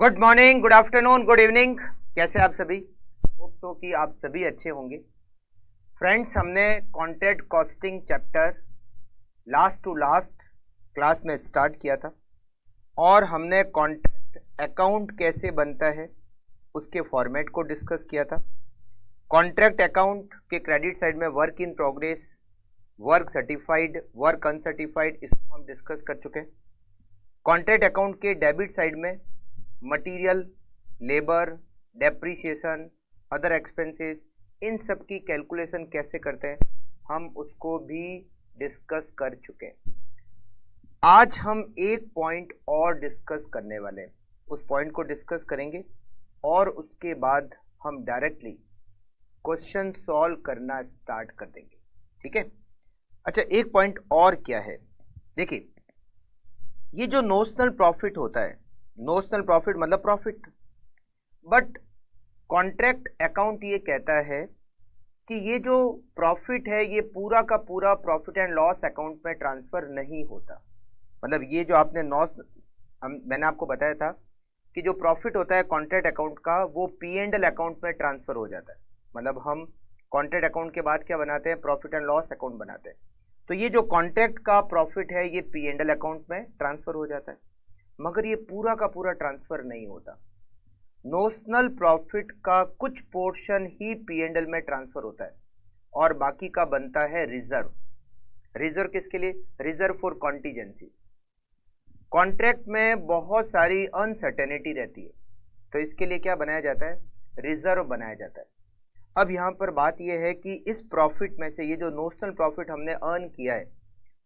Good morning, good afternoon, good evening. कैसे आप सभी? होप तो कि आप सभी अच्छे होंगे। फ्रेंड्स, हमने contract costing chapter last to last class में स्टार्ट किया था और हमने कॉन्ट्रैक्ट अकाउंट कैसे बनता है उसके फॉर्मेट को डिस्कस किया था। कॉन्ट्रैक्ट अकाउंट के क्रेडिट साइड में work in progress, work certified, work uncertified, इसको हम डिस्कस कर चुके हैं। कॉन्ट्रैक्ट अकाउंट के डेबिट साइड में material, labour, depreciation, other expenses, इन सब की कैलकुलेशन कैसे करते हैं हम उसको भी डिस्कस कर चुके हैं। आज हम एक पॉइंट और डिस्कस करने वाले हैं, उस पॉइंट को डिस्कस करेंगे और उसके बाद हम डायरेक्टली क्वेश्चन सॉल्व करना स्टार्ट कर देंगे। ठीक है? अच्छा, एक पॉइंट और क्या है, देखिए, ये जो नोशनल प्रॉफिट होता है, नोशनल प्रॉफिट मतलब प्रॉफिट, बट कॉन्ट्रैक्ट अकाउंट ये कहता है कि ये जो प्रॉफिट है ये पूरा का पूरा प्रॉफिट एंड लॉस अकाउंट में ट्रांसफर नहीं होता। मतलब ये जो आपने मैंने आपको बताया था कि जो प्रॉफिट होता है कॉन्ट्रैक्ट अकाउंट का वो P&L अकाउंट में ट्रांसफर हो जाता है। मतलब हम कॉन्ट्रैक्ट अकाउंट के बाद क्या बनाते हैं? प्रॉफिट एंड लॉस अकाउंट बनाते हैं। तो ये जो कॉन्ट्रैक्ट का प्रॉफिट है ये P&L अकाउंट में ट्रांसफर हो जाता है, मगर ये पूरा का पूरा ट्रांसफर नहीं होता। नोशनल प्रॉफिट का कुछ पोर्शन ही P&L में ट्रांसफर होता है और बाकी का बनता है रिजर्व। रिजर्व किसके लिए? Reserve for contingency. कॉन्ट्रैक्ट में बहुत सारी अनसर्टेनिटी रहती है, तो इसके लिए क्या बनाया जाता है? रिजर्व बनाया जाता है। अब यहाँ पर बात यह है कि इस प्रॉफिट में से, ये जो नोशनल प्रॉफिट हमने अर्न किया है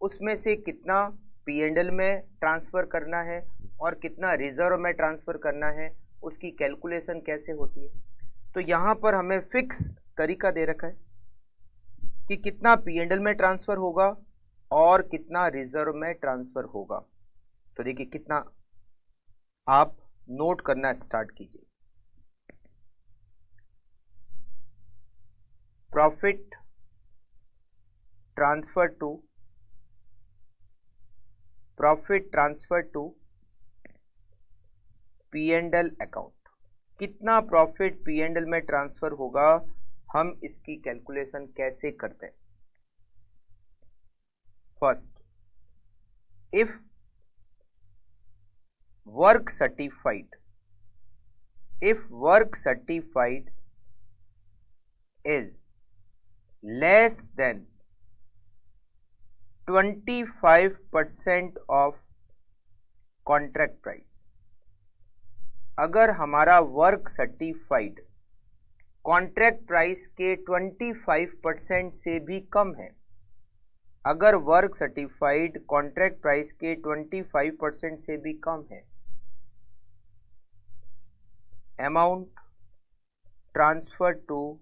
उसमें से कितना P&L में ट्रांसफर करना है और कितना रिजर्व में ट्रांसफर करना है, उसकी कैलकुलेशन कैसे होती है। तो यहाँ पर हमें फिक्स तरीका दे रखा है कि कितना P&L में ट्रांसफर होगा और कितना रिजर्व में ट्रांसफर होगा। तो देखिए, कितना आप नोट करना स्टार्ट कीजिए। Profit transfer to P&L account. कितना प्रॉफिट P&L में ट्रांसफर होगा, हम इसकी कैलकुलेशन कैसे करते हैं? First, if work certified is less than 25% of contract price. अगर हमारा वर्क सर्टिफाइड कॉन्ट्रैक्ट प्राइस के 25% से भी कम है, अगर वर्क सर्टिफाइड कॉन्ट्रैक्ट प्राइस के 25% से भी कम है, अमाउंट ट्रांसफर टू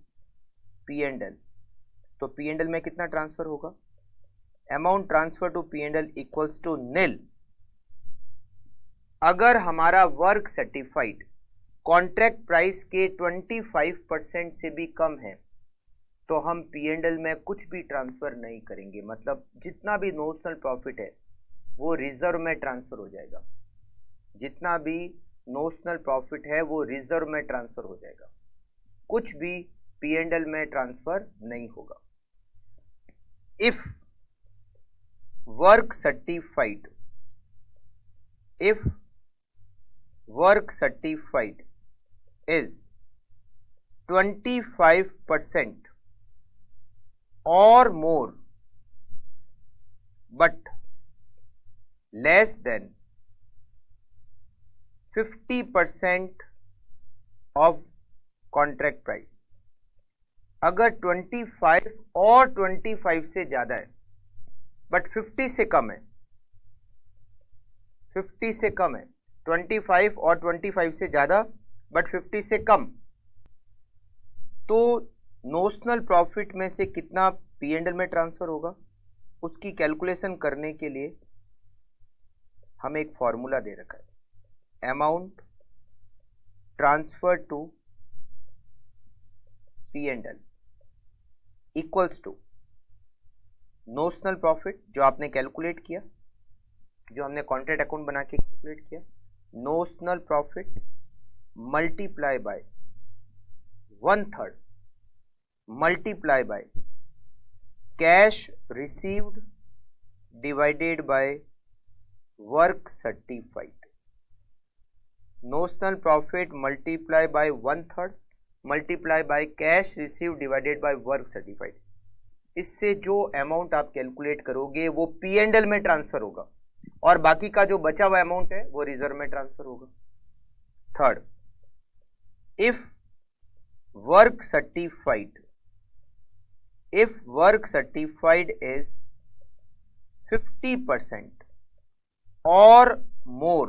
P&L। तो P&L में कितना ट्रांसफर होगा? Amount transfer to P&L equals to nil. अगर हमारा वर्क सर्टिफाइड कॉन्ट्रैक्ट प्राइस के 25% से भी कम है तो हम P&L में कुछ भी ट्रांसफर नहीं करेंगे। मतलब जितना भी नोशनल प्रॉफिट है वो रिजर्व में ट्रांसफर हो जाएगा। जितना भी नोशनल प्रॉफिट है वो रिजर्व में ट्रांसफर हो जाएगा, कुछ भी P&L में ट्रांसफर नहीं होगा। If work certified is 25% or more but less than 50% of contract price। अगर 25 और 25 से ज्यादा है बट 50 से कम है, 50 से कम है, 25 और 25 से ज्यादा बट 50 से कम, तो नोशनल प्रॉफिट में से कितना P&L में ट्रांसफर होगा उसकी कैलकुलेशन करने के लिए हमें एक फॉर्मूला दे रखा है। Amount transfer to P&L equals to notional profit जो आपने कैलकुलेट किया, जो हमने कॉन्ट्रैक्ट अकाउंट बना के कैलकुलेट किया, notional profit multiply bye 1/3 multiply by cash received divided by work certified. Notional profit multiply bye 1/3 multiply by cash received divided by work certified. इससे जो अमाउंट आप कैलकुलेट करोगे वो P&L में ट्रांसफर होगा और बाकी का जो बचा हुआ अमाउंट है वो रिजर्व में ट्रांसफर होगा. Third, if work certified is 50% और more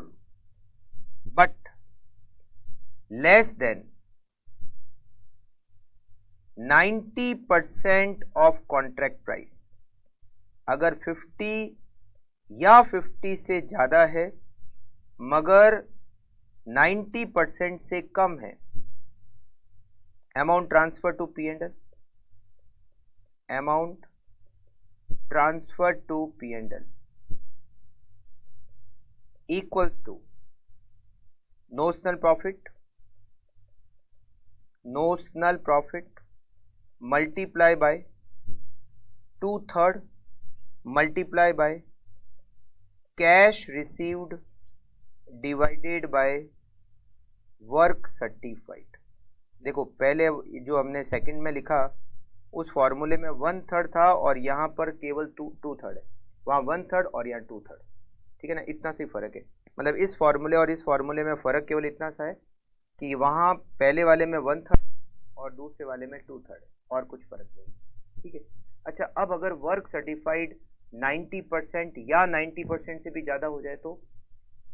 but less than 90% of contract price. अगर 50 या 50 से ज्यादा है मगर 90% से कम है, amount transfer to P&L, amount transfer to P&L equals to notional profit multiply by 2/3 multiply by cash received divided by work certified. देखो पहले जो हमने सेकंड में लिखा उस फॉर्मूले में 1/3 था और यहाँ पर केवल 2/3 है, वहाँ 1/3 और यहाँ 2/3. ठीक है ना, इतना सी फर्क है. मतलब इस फॉर्मूले और इस फॉर्मूले में फर्क केवल इतना सा है कि वहाँ पहले वाले में 1/3 और दूसरे वाले में 2/3 और कुछ फर्क नहीं. ठीक है. अच्छा, अब अगर वर्क सर्टिफाइड 90% या 90% से भी ज़्यादा हो जाए तो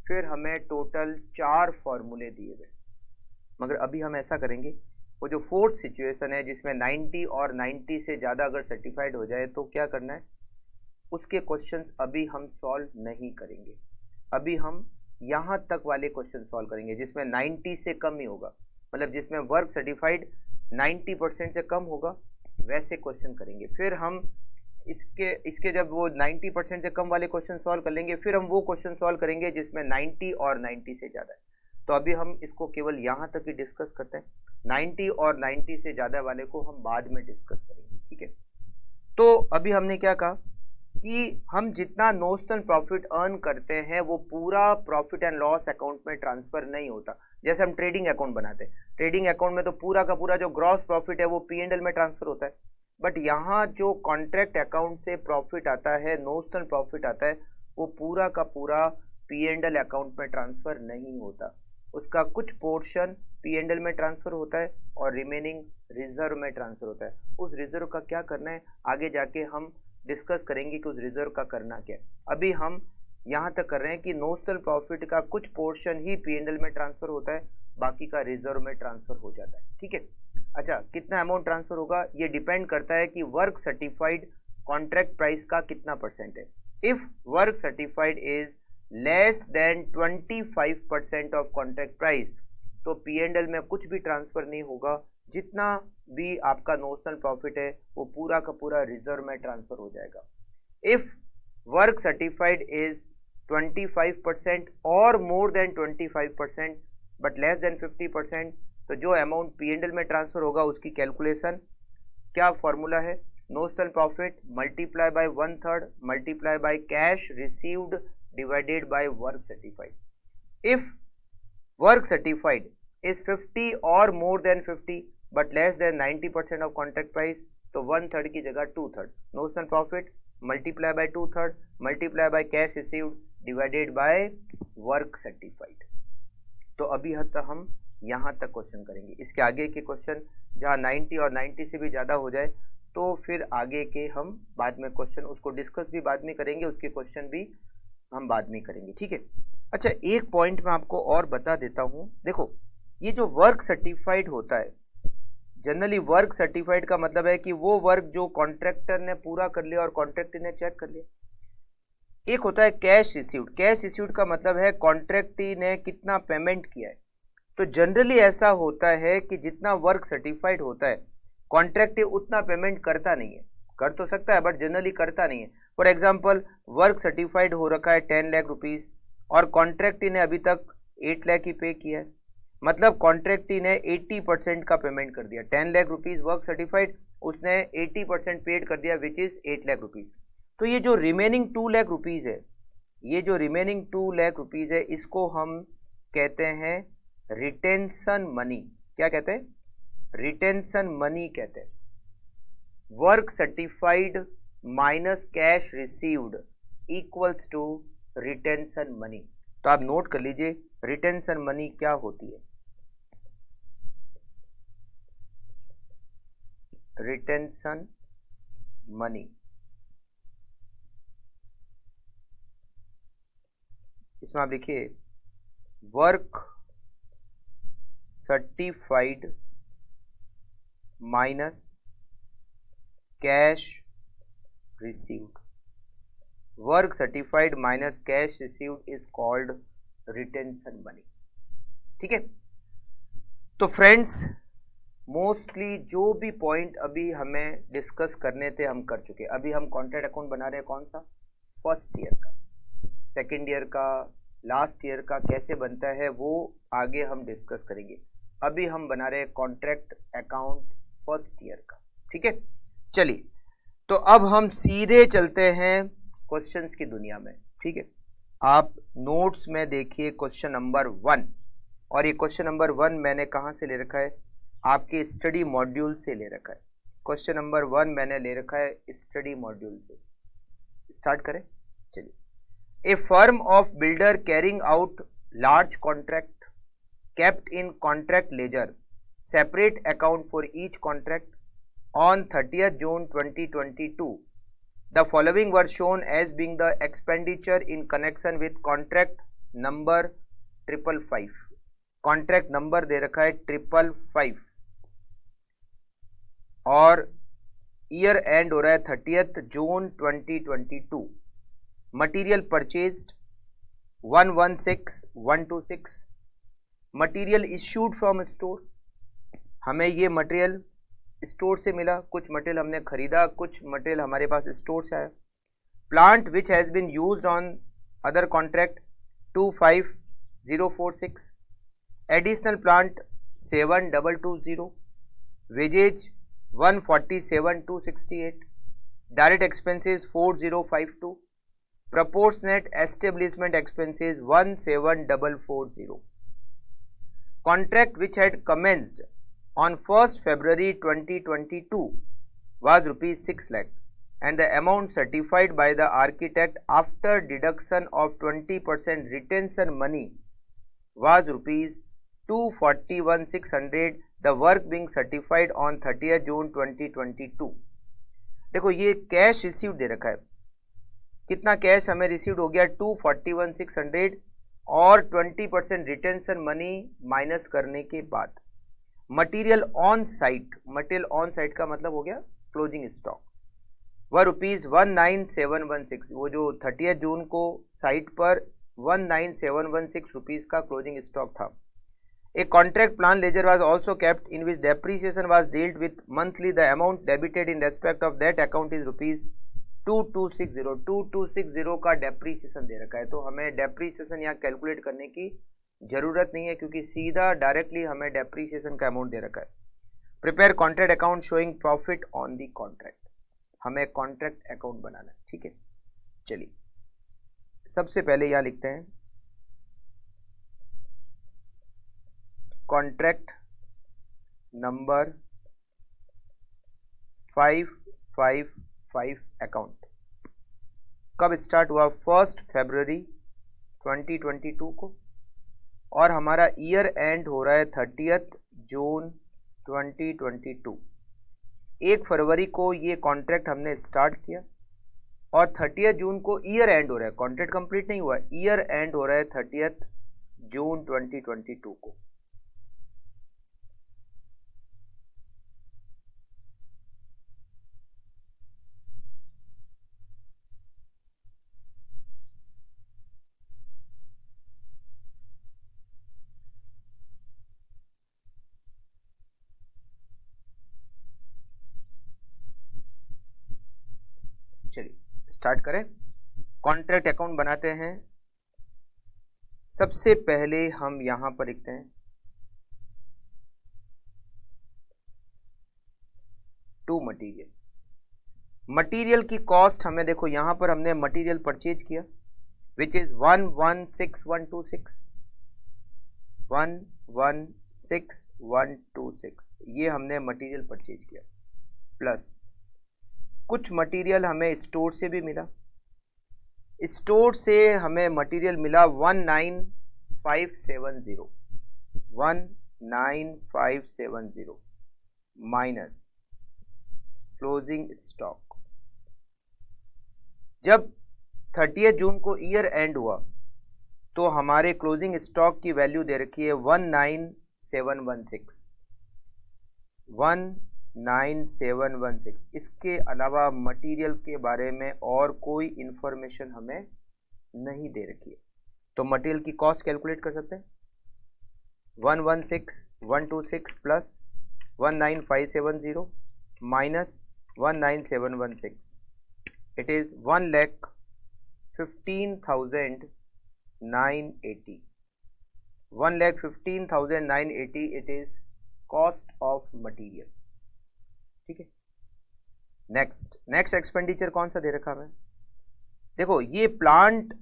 फिर हमें टोटल 4 फॉर्मूले दिए गए. मगर अभी हम ऐसा करेंगे, वो जो फोर्थ सिचुएशन है जिसमें 90 और 90 से ज़्यादा अगर सर्टिफाइड हो जाए तो क्या करना है, उसके क्वेश्चंस अभी हम सॉल्व नहीं करेंगे. अभी हम यहाँ तक वाले क्वेश्चन सॉल्व करेंगे जिसमें 90 से कम ही होगा, मतलब जिसमें वर्क सर्टिफाइड 90% से कम होगा वैसे क्वेश्चन करेंगे. फिर हम इसके जब वो 90% से कम वाले क्वेश्चन सॉल्व कर लेंगे फिर हम वो क्वेश्चन सॉल्व करेंगे जिसमें 90 और 90 से ज़्यादा है. तो अभी हम इसको केवल यहाँ तक ही डिस्कस करते हैं. 90 और 90 से ज़्यादा वाले को हम बाद में डिस्कस करेंगे. ठीक है. तो अभी हमने क्या कहा कि हम जितना नोशनल प्रॉफिट अर्न करते हैं वो पूरा प्रॉफिट एंड लॉस अकाउंट में ट्रांसफर नहीं होता. जैसे हम ट्रेडिंग अकाउंट बनाते हैं, ट्रेडिंग अकाउंट में तो पूरा का पूरा जो ग्रॉस प्रॉफिट है वो P&L में ट्रांसफर होता है. बट यहाँ जो कॉन्ट्रैक्ट अकाउंट से प्रॉफिट आता है, नोशनल प्रॉफिट आता है, वो पूरा का पूरा P&L अकाउंट में ट्रांसफर नहीं होता. उसका कुछ पोर्शन P&L में ट्रांसफर होता है और रिमेनिंग रिजर्व में ट्रांसफर होता है. उस रिजर्व का क्या करना है आगे जाके हम डिस्कस करेंगे कि उस रिजर्व का करना क्या है. अभी हम यहाँ तक कर रहे हैं कि नोशनल प्रॉफिट का कुछ पोर्शन ही P&L में ट्रांसफर होता है, बाकी का रिजर्व में ट्रांसफर हो जाता है. ठीक है. अच्छा, कितना अमाउंट ट्रांसफर होगा ये डिपेंड करता है कि वर्क सर्टिफाइड कॉन्ट्रैक्ट प्राइस का कितना परसेंट है. If work certified is less than 25% of contract price तो P&L में कुछ भी ट्रांसफर नहीं होगा. जितना भी आपका नोशनल प्रॉफिट है वो पूरा का पूरा रिजर्व में ट्रांसफर हो जाएगा. इफ वर्क सर्टिफाइड इज 25% और more than 25% but less than 50% तो जो अमाउंट P&L में ट्रांसफर होगा उसकी कैलकुलेशन क्या फॉर्मूला है, notional profit multiply bye 1/3 multiply by cash received divided by work certified. If work certified is 50 और more than 50 but less than 90% of contract price तो 1/3 की जगह 2/3 notional profit multiply by 2/3 multiply by cash received divided by work certified. तो अभी तक हम यहाँ तक क्वेश्चन करेंगे. इसके आगे के क्वेश्चन जहाँ 90 और 90 से भी ज़्यादा हो जाए तो फिर आगे के हम बाद में क्वेश्चन उसको डिस्कस भी बाद में करेंगे, उसके क्वेश्चन भी हम बाद में करेंगे. ठीक है. अच्छा, एक पॉइंट मैं आपको और बता देता हूँ. देखो, ये जो वर्क सर्टिफाइड होता है, जनरली वर्क सर्टिफाइड का मतलब है कि वो वर्क जो कॉन्ट्रैक्टर ने पूरा कर लिया और कॉन्ट्रैक्टर ने चेक कर लिया. एक होता है कैश रिसीव्ड. कैश रिसीव्ड का मतलब है कॉन्ट्रैक्टी ने कितना पेमेंट किया है. तो जनरली ऐसा होता है कि जितना वर्क सर्टिफाइड होता है कॉन्ट्रैक्टी उतना पेमेंट करता नहीं है. कर तो सकता है बट जनरली करता नहीं है. फॉर एग्जांपल, वर्क सर्टिफाइड हो रखा है 10 लाख रुपीस और कॉन्ट्रैक्टी ने अभी तक 8 लाख ही पे किया है. मतलब कॉन्ट्रैक्टी ने 80% का पेमेंट कर दिया। 10 लाख रुपीज वर्क सर्टिफाइड, उसने 80% पेड कर दिया विच इज 8 लाख रुपीज। तो ये जो रिमेनिंग 2 लाख रुपीज है, ये जो रिमेनिंग 2 लाख रुपीज है, इसको हम कहते हैं रिटेंशन मनी। क्या कहते हैं? रिटेंशन मनी कहते हैं। Work certified minus cash received equals to retention money. तो आप नोट कर लीजिए रिटेंशन मनी क्या होती है। रिटेंशन मनी, इसमें आप लिखिए work certified minus cash received. Work certified minus cash received is called retention money. ठीक है। तो फ्रेंड्स मोस्टली जो भी पॉइंट अभी हमें डिस्कस करने थे हम कर चुके। अभी हम कॉन्ट्रैक्ट अकाउंट बना रहे हैं कौन सा? फर्स्ट ईयर का, सेकेंड ईयर का, लास्ट ईयर का कैसे बनता है वो आगे हम डिस्कस करेंगे। अभी हम बना रहे हैं कॉन्ट्रैक्ट अकाउंट फर्स्ट ईयर का। ठीक है, चलिए तो अब हम सीधे चलते हैं क्वेश्चंस की दुनिया में। ठीक है, आप नोट्स में देखिए क्वेश्चन नंबर 1, और ये क्वेश्चन नंबर 1 मैंने कहाँ से ले रखा है? आपके स्टडी मॉड्यूल से ले रखा है। क्वेश्चन नंबर 1 मैंने ले रखा है स्टडी मॉड्यूल से। स्टार्ट करें, चलिए। A firm of builder carrying out large contract kept in contract ledger, separate account for each contract on 30th June 2022. The following were shown as being the expenditure in connection with contract number 555. Contract number दे रखा है 555 और year and हो रहा है 30th June 2022. Material purchased 116,126. Material issued from store, हमें ये material store से मिला, कुछ मटेरियल हमने खरीदा, कुछ मटेरियल हमारे पास स्टोर से आया। Plant which has been used on other contract 25,046, additional plant 7,220, wages 147,268, direct expenses 4,052, proportionate establishment expenses 1,7,440. Contract which had commenced on 1st February 2022 was rupees 6 lakh and the amount certified by the architect after deduction of 20% retention money was rupees 241,600, the work being certified on 30th June 2022. देखो ये cash receive दे रखा है, कितना cash हमें receive हो गया? 241,600 और 20% retention money minus करने के बाद material on site, material on site का मतलब हो गया क्लोजिंग स्टॉक, वह रुपीज 19,716। वो जो 30 जून को साइट पर 19,716 रुपीज का क्लोजिंग स्टॉक था। A contract plan ledger was also kept in which depreciation was dealt with monthly. The amount debited in respect of that account is rupees 2260 का depreciation दे रखा है। तो हमें डेप्रीसिएशन यहाँ कैलकुलेट करने की जरूरत नहीं है क्योंकि सीधा डायरेक्टली हमें डेप्रीसिएशन का अमाउंट दे रखा है। Prepare contract account showing profit on the contract, हमें कॉन्ट्रैक्ट अकाउंट बनाना है। ठीक है, चलिए सबसे पहले यहाँ लिखते हैं कॉन्ट्रैक्ट नंबर 555 अकाउंट कब स्टार्ट हुआ? 1 फरवरी 2022 को, और हमारा ईयर एंड हो रहा है 30 जून 2022। 1 फरवरी को ये कॉन्ट्रैक्ट हमने स्टार्ट किया और 30 जून को ईयर एंड हो रहा है, कॉन्ट्रैक्ट कंप्लीट नहीं हुआ, ईयर एंड हो रहा है 30 जून 2022 को। चलिए स्टार्ट करें, कॉन्ट्रैक्ट अकाउंट बनाते हैं। सबसे पहले हम यहां पर लिखते हैं टू मटीरियल। मटीरियल की कॉस्ट हमें देखो यहां पर हमने मटीरियल परचेज किया विच इज 116126, 116126, ये हमने मटीरियल परचेज किया, प्लस कुछ मटीरियल हमें स्टोर से भी मिला। स्टोर से हमें मटीरियल मिला 19570, 19570 माइनस क्लोजिंग स्टॉक। जब 30 जून को ईयर एंड हुआ तो हमारे क्लोजिंग स्टॉक की वैल्यू दे रखी है 19716, 19716। इसके अलावा मटेरियल के बारे में और कोई इंफॉर्मेशन हमें नहीं दे रखी है, तो मटेरियल की कॉस्ट कैलकुलेट कर सकते हैं। 116126 plus 19570 minus 19716, it is 1,15,980, 1,15,980 it is cost of material। ठीक है, नेक्स्ट एक्सपेंडिचर कौन सा दे रखा हमें? देखो ये प्लांट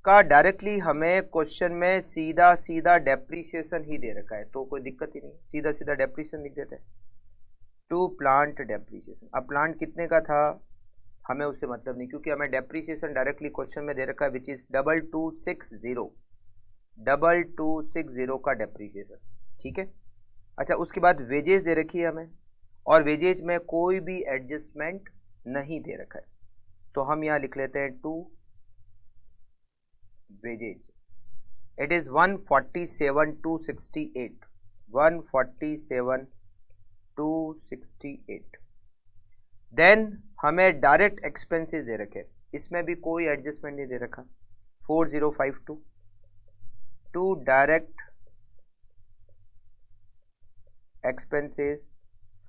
का डायरेक्टली हमें क्वेश्चन में सीधा डेप्रीसिएशन ही दे रखा है, तो कोई दिक्कत ही नहीं, सीधा डेप्रीसिएशन लिख देते हैं, टू प्लांट डेप्रीसिएशन। अब प्लांट कितने का था हमें उससे मतलब नहीं, क्योंकि हमें डेप्रीसिएशन डायरेक्टली क्वेश्चन में दे रखा है विच इज 2260 का डेप्रीसिएशन। ठीक है, अच्छा उसके बाद वेजेस दे रखी है हमें, और वेजेज में कोई भी एडजस्टमेंट नहीं दे रखा है, तो हम यहाँ लिख लेते हैं to wages, it is 147,268, 147,268। Then हमें डायरेक्ट एक्सपेंसेस दे रखे, इसमें भी कोई एडजस्टमेंट नहीं दे रखा, 4052 टू डायरेक्ट एक्सपेंसेस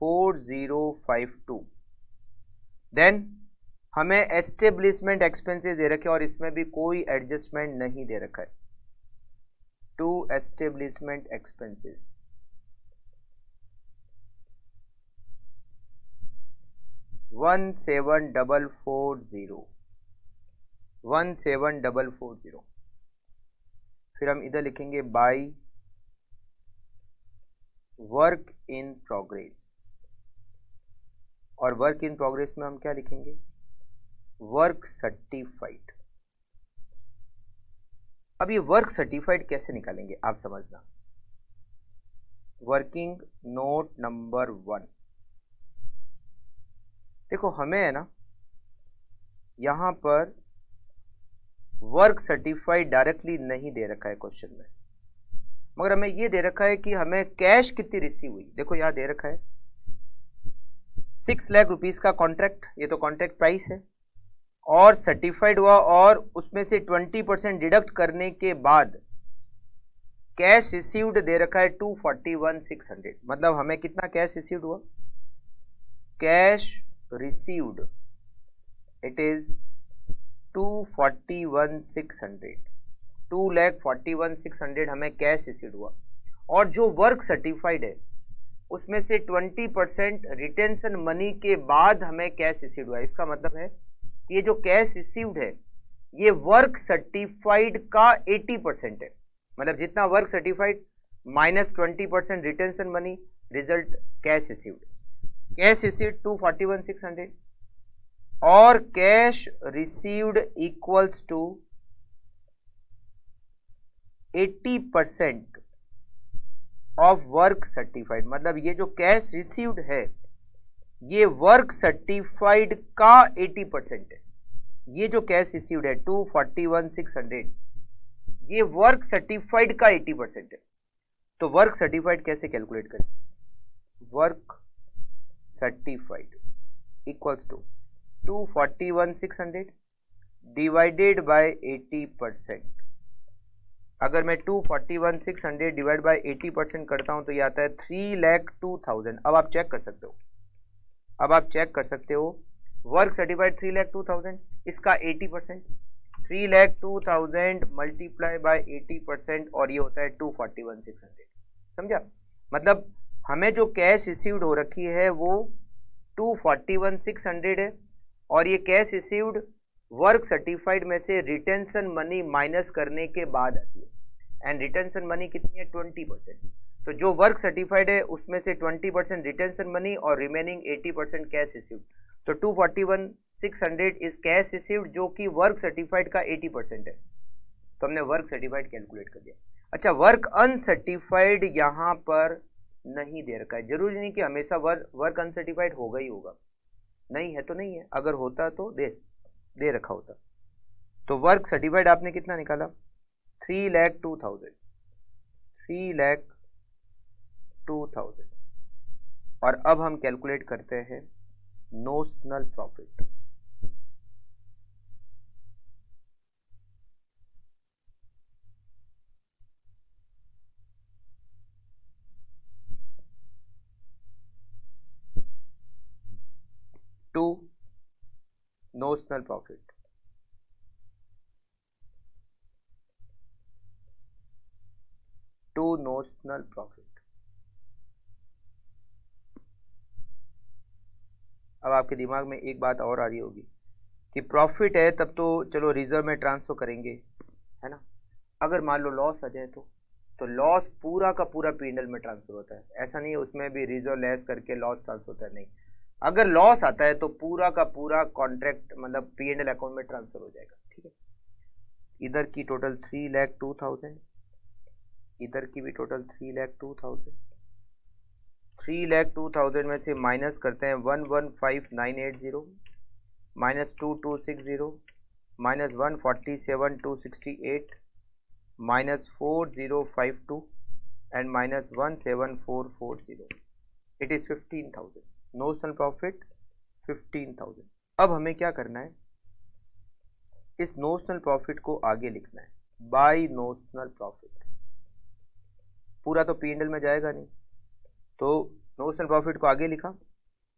4052। देन हमें एस्टेब्लिशमेंट एक्सपेंसेस दे रखे और इसमें भी कोई एडजस्टमेंट नहीं दे रखा है, टू एस्टेब्लिशमेंट एक्सपेंसेस 17440। फिर हम इधर लिखेंगे बाय वर्क इन प्रोग्रेस, और वर्क इन प्रोग्रेस में हम क्या लिखेंगे? Work certified. अब ये वर्क सर्टिफाइड कैसे निकालेंगे आप समझना। वर्किंग नोट नंबर 1, देखो हमें है ना यहां पर वर्क सर्टिफाइड डायरेक्टली नहीं दे रखा है क्वेश्चन में, मगर हमें ये दे रखा है कि हमें कैश कितनी रिसीव हुई। देखो यहां दे रखा है 6 लाख रुपीस का कॉन्ट्रैक्ट, ये तो कॉन्ट्रैक्ट प्राइस है, और सर्टिफाइड हुआ, और उसमें से 20% डिडक्ट करने के बाद कैश रिसीव्ड दे रखा है 241,600। मतलब हमें कितना कैश रिसीव्ड हुआ? कैश रिसीव्ड इट इज 241,600, 2,41,600 हमें कैश रिसीव्ड हुआ, और जो वर्क सर्टिफाइड है उसमें से 20% रिटेंशन मनी के बाद हमें कैश रिसीव्ड हुआ। इसका मतलब है कि ये जो कैश रिसीव्ड है ये वर्क सर्टिफाइड का 80% है, मतलब जितना work certified minus 20% retention money, result cash received. Cash received 241,600 और cash received equals to 80% of work certified. मतलब ये जो कैश रिसीव्ड है ये वर्क सर्टिफाइड का 80% है। ये जो कैश रिसीव्ड है 241,600 ये वर्क सर्टिफाइड का 80% है। तो वर्क सर्टिफाइड कैसे कैलकुलेट करें? Work certified equals to 241,600 divided by 80%। अगर मैं 241,600 डिवाइड बाय 80% करता हूं तो ये आता है 3,02,000। अब आप चेक कर सकते हो, वर्क सर्टिफाइड 3,02,000, इसका 80% 3,02,000 मल्टीप्लाई बाय 80% और ये होता है 241,600। समझा? मतलब हमें जो कैश रिसीव्ड हो रखी है वो 241,600 है, और ये कैश रिसीव्ड वर्क सर्टिफाइड में से रिटेंशन मनी माइनस करने के बाद आती है, एंड रिटेंशन मनी कितनी है 20%। तो जो वर्क सर्टिफाइड है उसमें से 20% रिटेंशन मनी और रिमेनिंग 80% कैश रिसीव्ड। तो 241,600 इज कैश रिसीव्ड जो कि वर्क सर्टिफाइड का 80% है। तो हमने वर्क सर्टिफाइड कैलकुलेट कर दिया। अच्छा, वर्क अनसर्टिफाइड यहाँ पर नहीं दे रखा है। जरूरी नहीं कि हमेशा वर्क अनसर्टिफाइड होगा ही होगा, नहीं है तो नहीं है, अगर होता तो दे रखा होता। तो वर्क सर्टिफाइड आपने कितना निकाला 3,02,000, 3,02,000। और अब हम कैलकुलेट करते हैं notional profit. To notional profit, to notional profit. अब आपके दिमाग में एक बात और आ रही होगी कि प्रॉफिट है तब तो चलो रिजर्व में ट्रांसफर करेंगे, है ना। अगर मान लो लॉस आ जाए तो लॉस पूरा का पूरा पीएनएल में ट्रांसफर होता है। ऐसा नहीं है उसमें भी रिजर्व लेस करके लॉस ट्रांसफर होता है, नहीं। अगर लॉस आता है तो पूरा का पूरा कॉन्ट्रैक्ट मतलब पीएनएल अकाउंट में ट्रांसफर हो जाएगा, ठीक है। इधर की टोटल 3,02,000, इधर की भी टोटल 3,02,000। 3,02,000 में से माइनस करते हैं 115,980 minus 2,260 minus 147,268 minus 4,052 and minus 1,7440। It is 15,000। Notional profit 15,000। अब हमें क्या करना है, इस नोशनल प्रॉफिट को आगे लिखना है बाय नोशनल प्रॉफिट। पूरा तो पीएनएल में जाएगा नहीं, तो नोशनल प्रॉफिट को आगे लिखा।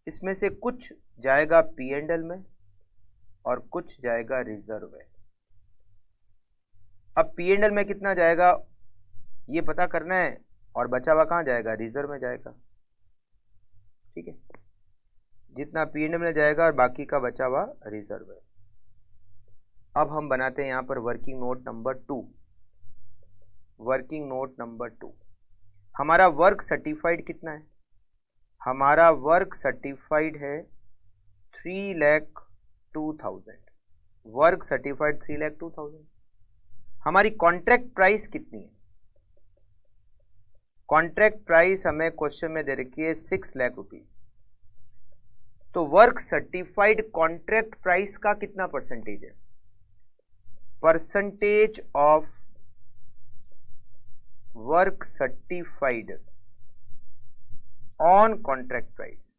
इसमें से कुछ जाएगा पीएनएल में और कुछ जाएगा रिजर्व में। अब पीएनएल में कितना जाएगा ये पता करना है, और बचा हुआ कहाँ जाएगा, रिजर्व में जाएगा, ठीक है। जितना पीएनएल में जाएगा और बाकी का बचा हुआ रिजर्व है। अब हम बनाते हैं यहाँ पर working note number 2। Working note number 2, हमारा वर्क सर्टिफाइड कितना है, हमारा वर्क सर्टिफाइड है 3,02,000। Work certified 3,02,000। हमारी कॉन्ट्रैक्ट प्राइस कितनी है, कॉन्ट्रैक्ट प्राइस हमें क्वेश्चन में दे रखी है 6 लाख रुपीज। तो वर्क सर्टिफाइड कॉन्ट्रैक्ट प्राइस का कितना परसेंटेज है, percentage of work certified on contract price,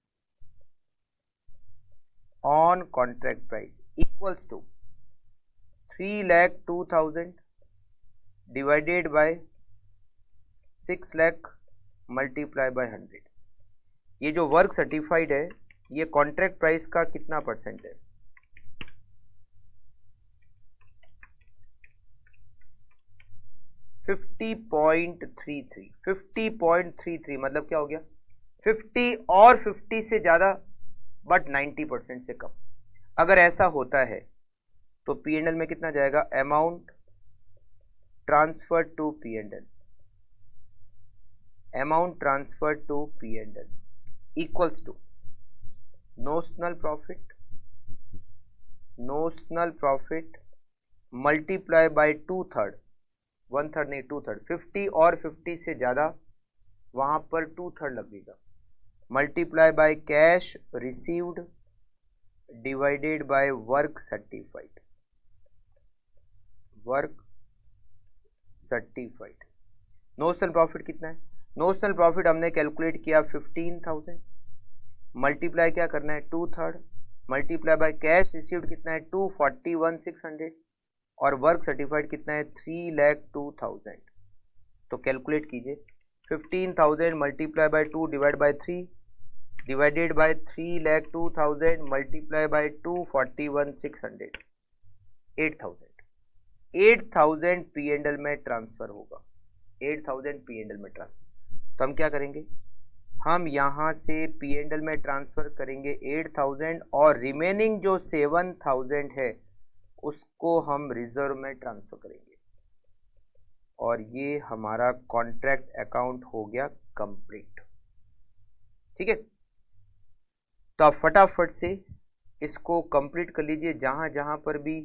on contract price equals to 3,02,000 divided by 6 lakh multiply by 100। ये जो वर्क सर्टिफाइड है ये कॉन्ट्रैक्ट प्राइस का कितना परसेंट है, $50.33 मतलब क्या हो गया 50 और 50 से ज्यादा बट 90% से कम। अगर ऐसा होता है तो पीएनएल में कितना जाएगा, amount transfer to PNL, amount transfer to PNL equals to notional profit, notional profit multiply by 2/3, 1/3 नहीं 2/3, 50 और 50 से ज्यादा वहां पर 2/3 लगेगा, multiply by cash received divided by work certified, work certified. Notional profit कितना है, नोशनल प्रॉफिट हमने कैलकुलेट किया 15,000, मल्टीप्लाई क्या करना है 2/3, मल्टीप्लाई बाय कैश रिसीव्ड कितना है 241,600 और वर्क सर्टिफाइड कितना है 3,02,000। तो कैलकुलेट कीजिए 15,000 multiply by 2 divide by 3 divided by 3,02,000 multiply by 241,600, 8,000 PNL में ट्रांसफर होगा, 8,000 पीएनएल में ट्रांसफर। तो हम क्या करेंगे, हम यहाँ से P&L में ट्रांसफ़र करेंगे 8,000 और रिमेनिंग जो 7,000 है उसको हम रिजर्व में ट्रांसफ़र करेंगे और ये हमारा कॉन्ट्रैक्ट अकाउंट हो गया कंप्लीट। ठीक है, तो आप फटाफट से इसको कंप्लीट कर लीजिए जहाँ जहाँ पर भी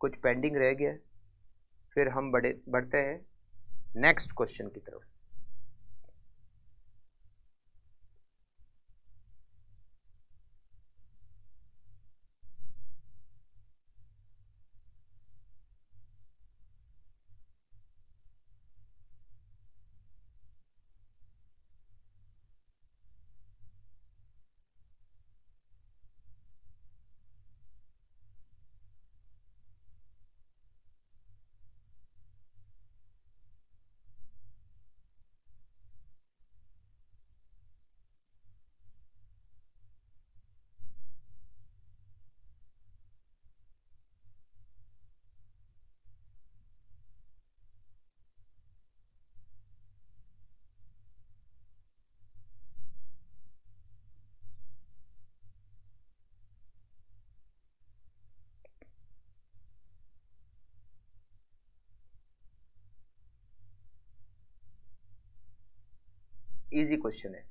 कुछ पेंडिंग रह गया। फिर हम बढ़ते हैं नेक्स्ट क्वेश्चन की तरफ। इजी क्वेश्चन है।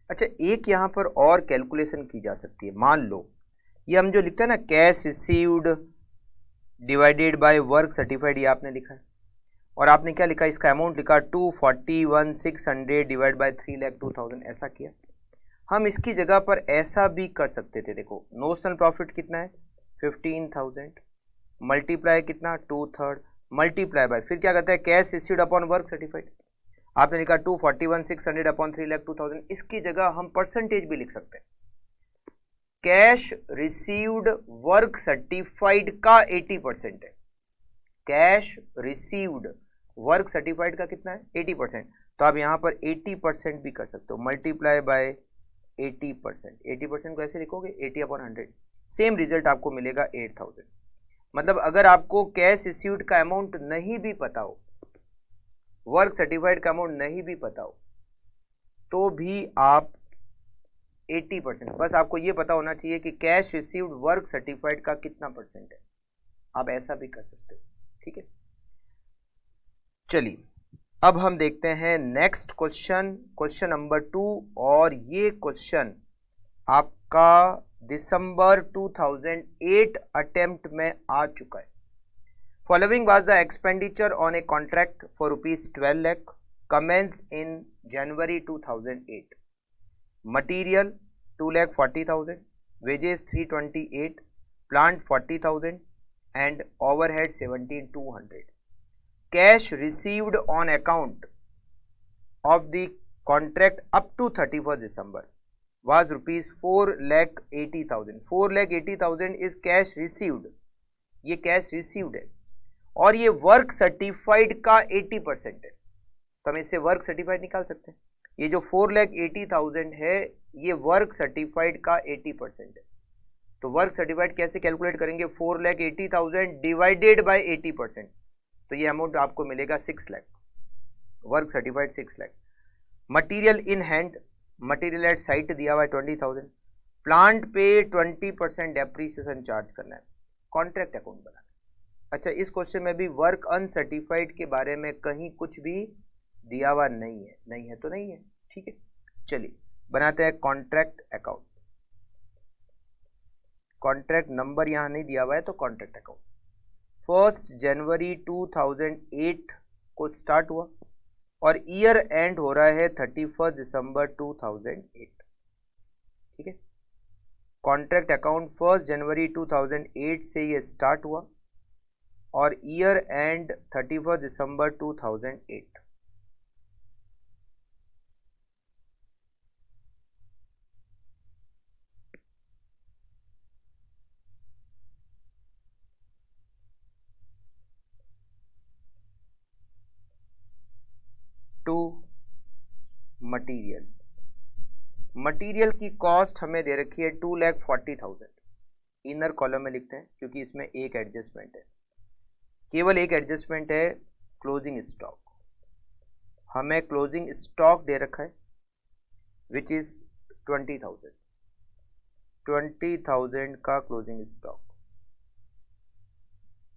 अच्छा, एक यहाँ पर और कैलकुलेशन की जा सकती है। मान लो ये हम जो लिखते हैं ना, cash received divided by work certified, ये आपने लिखा है और आपने क्या लिखा, इसका अमाउंट लिखा 241,600 डिवाइड बाय 3,02,000, ऐसा किया। हम इसकी जगह पर ऐसा भी कर सकते थे। देखो नोशनल प्रॉफिट कितना है 15,000, मल्टीप्लाई कितना 2/3, मल्टीप्लाई बाय, फिर क्या करता है cash received upon work certified. आपने लिखा 241,600 अपॉन 3,02,000, इसकी जगह हम परसेंटेज भी लिख सकते हैं। कैश रिसीव्ड वर्क सर्टिफाइड का 80% है, कैश रिसीव्ड वर्क सर्टिफाइड का कितना है 80%, तो आप यहां पर 80% भी कर सकते हो, मल्टीप्लाई बाय 80%। 80% को ऐसे लिखोगे 80 अपॉन 100, सेम रिजल्ट आपको मिलेगा 8,000। मतलब अगर आपको कैश रिसीव्ड का अमाउंट नहीं भी पता हो, वर्क सर्टिफाइड का अमाउंट नहीं भी पता हो, तो भी आप 80%, बस आपको ये पता होना चाहिए कि कैश रिसीव्ड वर्क सर्टिफाइड का कितना परसेंट है, आप ऐसा भी कर सकते हो। ठीक है, चलिए अब हम देखते हैं नेक्स्ट क्वेश्चन, क्वेश्चन नंबर 2, और ये क्वेश्चन आपका दिसंबर 2008 अटेम्प्ट में आ चुका है। Following was the expenditure on a contract for rupees 12 lakh commenced in January 2008. Material 2,40,000, wages 328, plant 40,000 and overhead 17,200. Cash received on account of the contract up to 31st December was rupees 4,80,000. 4,80,000 is cash received, ये cash received है और ये work certified का 80% है, तो हम इससे work certified निकाल सकते हैं। ये जो 4,80,000 है ये वर्क सर्टिफाइड का 80% है, तो वर्क सर्टिफाइड कैसे कैलकुलेट करेंगे, 4,80,000 डिवाइडेड बाय 80%, तो ये अमाउंट आपको मिलेगा 6 lakh, work certified 6 lakh. Material in hand, material eight site दिया हुआ है 20,000, प्लांट पे 20% डेप्रीसिएशन चार्ज करना है, कॉन्ट्रैक्ट अकाउंट बनाना है। अच्छा, इस क्वेश्चन में भी वर्क अनसर्टिफाइड के बारे में कहीं कुछ भी दिया हुआ नहीं है, नहीं है तो नहीं है। ठीक है, चलिए बनाते हैं कॉन्ट्रैक्ट अकाउंट। कॉन्ट्रैक्ट नंबर यहां नहीं दिया हुआ है तो कॉन्ट्रैक्ट अकाउंट 1 जनवरी 2008 को स्टार्ट हुआ और ईयर एंड हो रहा है 31 दिसंबर 2008। ठीक है, कॉन्ट्रैक्ट अकाउंट 1 जनवरी 2008 से ये स्टार्ट हुआ और year end 31 December 2008। To material, material की कॉस्ट हमें दे रखी है 2,40,000। इनर कॉलम में लिखते हैं क्योंकि इसमें एक एडजस्टमेंट है, केवल एक एडजस्टमेंट है, क्लोजिंग स्टॉक। हमें क्लोजिंग स्टॉक दे रखा है विच इज 20,000, 20,000 का क्लोजिंग स्टॉक,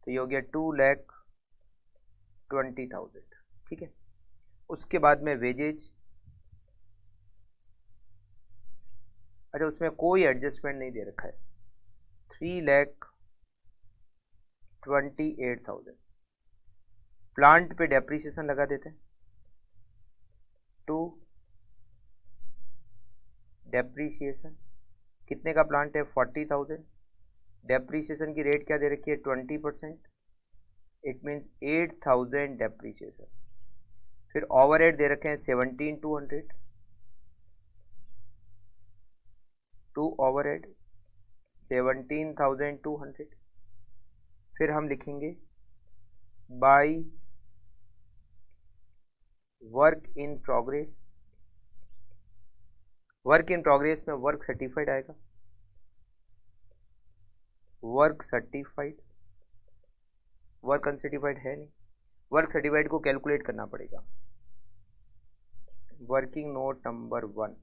तो ये हो गया 2,20,000। ठीक है, उसके बाद में वेजेज, अच्छा उसमें कोई एडजस्टमेंट नहीं दे रखा है, 3,28,000। प्लांट पे डेप्रिसिएशन लगा देते हैं, टू डेप्रिसिएशन कितने का प्लांट है 40,000, डेप्रिसिएशन की रेट क्या दे रखी है 20%, इट मीन्स 8,000 डेप्रिसिएशन। फिर ओवरहेड दे रखे हैं 17,200, टू ओवरहेड 17,200। फिर हम लिखेंगे bye work in progress, work in progress में वर्क सर्टिफाइड आएगा, वर्क सर्टिफाइड, वर्क अनसर्टिफाइड है नहीं, वर्क सर्टिफाइड को कैलकुलेट करना पड़ेगा। Working note number 1,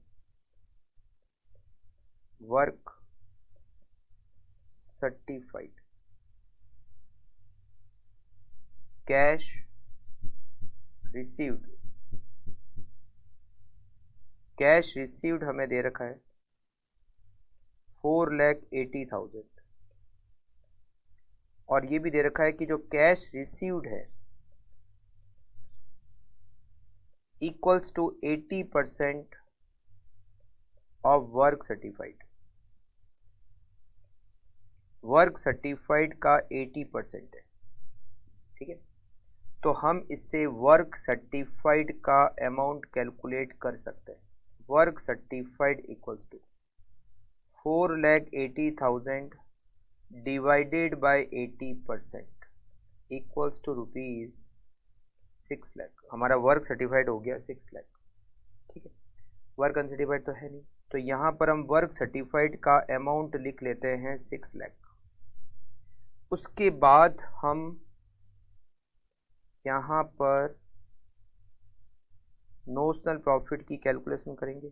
work certified, cash received, cash received हमें दे रखा है 4,80,000 और ये भी दे रखा है कि जो कैश रिसीव्ड है equals to 80% of work certified, work certified का 80% है। ठीक है, तो हम इससे वर्क सर्टिफाइड का अमाउंट कैलकुलेट कर सकते हैं। Work certified equals to 4,80,000 divided by 80% equals to rupees 6 lakh. हमारा वर्क सर्टिफाइड हो गया 6 लाख। ठीक है, वर्क अनसर्टिफाइड तो है नहीं, तो यहाँ पर हम वर्क सर्टिफाइड का अमाउंट लिख लेते हैं 6 लाख। उसके बाद हम यहाँ पर नोशनल प्रॉफिट की कैलकुलेशन करेंगे।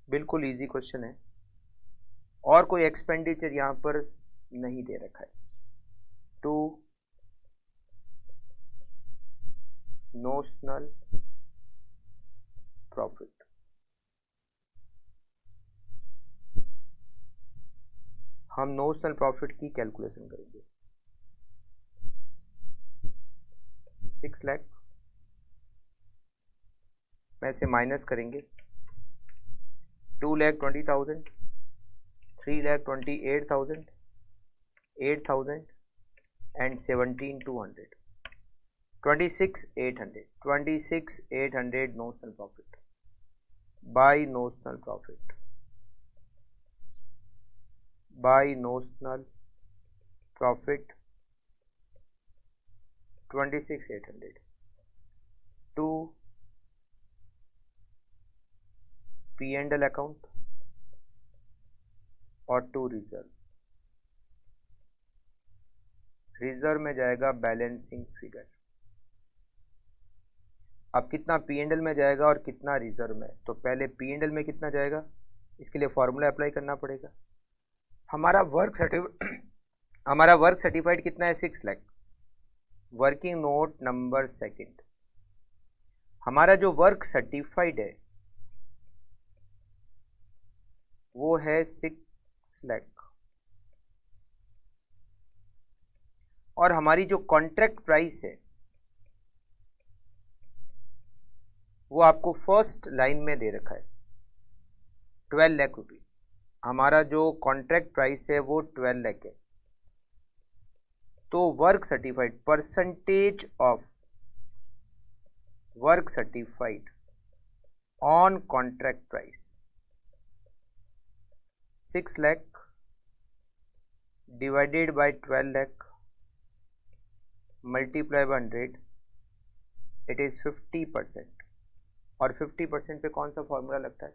बिल्कुल इजी क्वेश्चन है और कोई एक्सपेंडिचर यहाँ पर नहीं दे रखा है। टू नोशनल प्रॉफिट, हम नोशनल प्रॉफिट की कैलकुलेशन करेंगे 6 लाख में से माइनस करेंगे 2,20,000, 3,28,000, 8,000 and 17,200, 26,800, 26,800 notional profit by notional profit, by notional profit 26,800 to P&L account और टू रिजर्व। रिजर्व में जाएगा बैलेंसिंग फिगर। अब कितना P&L में जाएगा और कितना रिजर्व में, तो पहले P&L में कितना जाएगा इसके लिए फॉर्मूला अप्लाई करना पड़ेगा। हमारा वर्क सर्टिफाइड कितना है 6 lakh. Working note number second, हमारा जो वर्क सर्टिफाइड है वो है 6 लाख। और हमारी जो कॉन्ट्रैक्ट प्राइस है वो आपको फर्स्ट लाइन में दे रखा है 12 लाख रुपीज। हमारा जो कॉन्ट्रैक्ट प्राइस है वो 12 लाख है। तो work certified, percentage of work certified on contract price 6 lakh divided by 12 lakh multiply by 100, it is 50%। और 50% पे कौन सा फॉर्मूला लगता है?